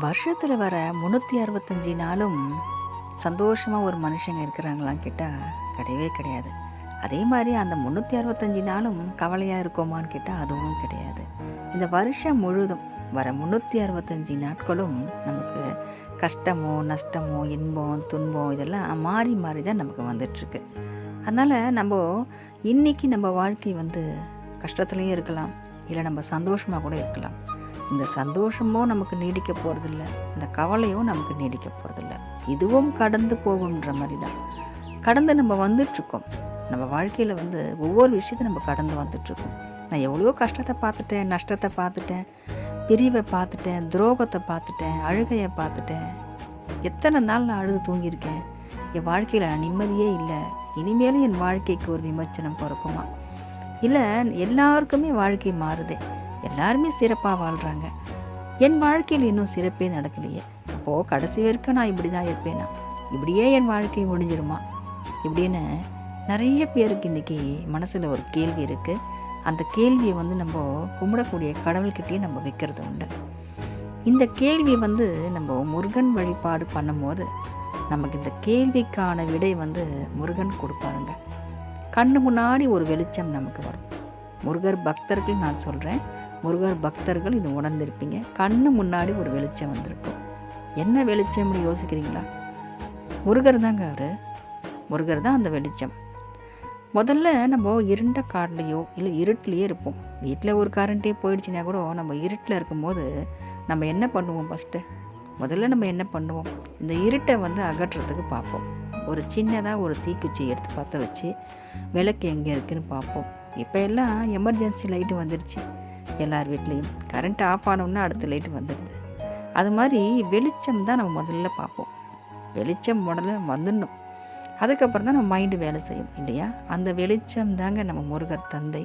வருஷத்துல வர 365 நாளும் சந்தோஷமா ஒரு மனுஷங்க இருக்கிறாங்களான்னு கேட்டா கிடையவே கிடையாது. அதே மாரி அந்த 365 நாளும் கவலையா இருக்கோமான்னு கேட்டா அதுவும் கிடையாது. இந்த வருஷம் முழுதும் வர 365 நாட்களும் நமக்கு கஷ்டமோ, நஷ்டமோ, இன்பம், துன்பம் இதெல்லாம் மாறி மாறி தான் நமக்கு வந்துட்டுருக்கு. அதனால நம்போ இன்னைக்கு நம்ம வாழ்க்கை கஷ்டத்துலயும் இருக்கலாம். இல்ல நம்ம சந்தோஷமா கூட இருக்கலாம். இந்த சந்தோஷமும் நமக்கு நீடிக்க போறதில்ல. இந்த கவலையும் நமக்கு நீடிக்க போறதில்ல. இதுவும் கடந்து போகும்ன்ற மாரி தான். கடந்து நம்ம வந்துட்டுருக்கோம். நம்ம வாழ்க்கையில ஒவ்வொரு விஷயத்த நம்ம கடந்து வந்துட்டுருக்கோம். நான் எவ்வளோ கஷ்டத்த பார்த்துட்டேன், நஷ்டத்த பார்த்துட்டேன், பிரிவை பார்த்துட்டேன், துரோகத்த பார்த்துட்டேன், அழுகைய பார்த்துட்டேன். எத்தனை நாள் நான் அழுது தூங்கியிருக்கேன். என் வாழ்க்கையில நான் நிம்மதியே இல்ல. இனிமேலும் என் வாழ்க்கைக்கு ஒரு விமர்சனம் பொறக்குமா? இல்ல எல்லாருக்குமே வாழ்க்கை மாறுதே. எல்லாருமே சிறப்பா வாழ்றாங்க. என் வாழ்க்கையில் இன்னும் சிறப்பே நடக்கலையே. அப்போ கடைசி வரைக்கும் நான் இப்படி தான் இருப்பேனா? இப்படியே என் வாழ்க்கை முடிஞ்சிடுமா? இப்படின்னு நிறைய பேருக்கு இன்னைக்கு மனசுல ஒரு கேள்வி இருக்கு. அந்த கேள்வியை நம்ம கும்பிடக்கூடிய கடவுள்கிட்டயே நம்ம வைக்கிறது உண்டு. இந்த கேள்வி நம்ம முருகன் வழிபாடு பண்ணும்போது நமக்கு இந்த கேள்விக்கான விடை முருகன் கொடுப்பாருங்க. கண்ணு முன்னாடி ஒரு வெளிச்சம் நமக்கு வரும். முருகர் பக்தர்கள் நான் சொல்றேன். முருகர் பக்தர்கள் இது உணர்ந்திருப்பீங்க. கண்ணு முன்னாடி ஒரு வெளிச்சம் வந்திருக்கும். என்ன வெளிச்சம்னு யோசிக்கிறீங்களா? முருகர் தாங்க அவரு. முருகர் தான் அந்த வெளிச்சம். முதல்ல நம்ம இருண்ட காடுலையோ இல்லை இருட்டிலேயே இருப்போம். வீட்டில் ஒரு கரண்ட்டே போயிடுச்சுன்னா கூட நம்ம இருட்டில் இருக்கும்போது நம்ம என்ன பண்ணுவோம்? முதல்ல நம்ம என்ன பண்ணுவோம்? இந்த இருட்டை அகற்றுறதுக்கு பார்ப்போம். ஒரு சின்னதாக ஒரு தீக்குச்சி எடுத்து பற்ற வச்சு விளக்கு எங்கே இருக்குன்னு பார்ப்போம். இப்போ எல்லாம் எமர்ஜென்சி லைட்டு வந்துடுச்சு. எல்லார் வீட்லேயும் கரண்ட் ஆஃப் ஆனோம்னா அடுத்த லைட்டு வந்துடுது. அது மாதிரி வெளிச்சம் தான் நம்ம முதல்ல பார்ப்போம். வெளிச்சம் முதல்ல வந்துடணும். அதுக்கப்புறம் தான் நம்ம மைண்டு வேலை செய்யும் இல்லையா? அந்த வெளிச்சம் தாங்க நம்ம முருகர் தந்தை.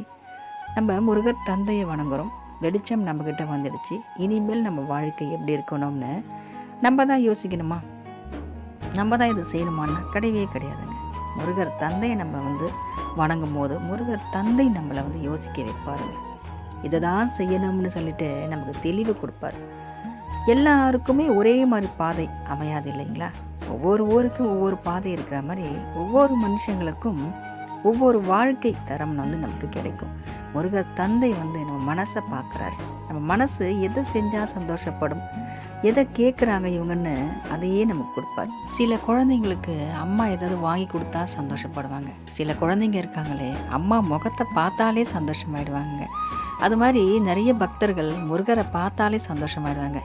நம்ம முருகர் தந்தையை வணங்குறோம். வெளிச்சம் நம்மக்கிட்ட வந்துடுச்சு. இனிமேல் நம்ம வாழ்க்கை எப்படி இருக்கணும்னு நம்ம தான் யோசிக்கணுமா? நம்ம தான் இது செய்யணுமான்னா கிடையவே கிடையாதுங்க. முருகர் தந்தையை நம்ம வணங்கும் போது முருகர் தந்தை நம்மளை யோசிக்க வைப்பாருங்க. இதை தான் செய்யணும்னு சொல்லிட்டு நமக்கு தெளிவு கொடுப்பார். எல்லாருக்குமே ஒரே மாதிரி பாதை அமையாது இல்லைங்களா? ஒவ்வொரு ஊருக்கும் ஒவ்வொரு பாதை இருக்கிற மாதிரி ஒவ்வொரு மனுஷங்களுக்கும் ஒவ்வொரு வாழ்க்கை தரம் நமக்கு கிடைக்கும். முருகர் தந்தை நம்ம மனசை பார்க்குறாரு. நம்ம மனசு எதை செஞ்சால் சந்தோஷப்படும், எதை கேட்குறாங்க இவங்கன்னு அதையே நமக்கு கொடுப்பார். சில குழந்தைங்களுக்கு அம்மா ஏதாவது வாங்கி கொடுத்தா சந்தோஷப்படுவாங்க. சில குழந்தைங்க இருக்காங்களே அம்மா முகத்தை பார்த்தாலே சந்தோஷமாயிடுவாங்க. அது மாதிரி நிறைய பக்தர்கள் முருகரை பார்த்தாலே சந்தோஷமாயிடுவாங்க.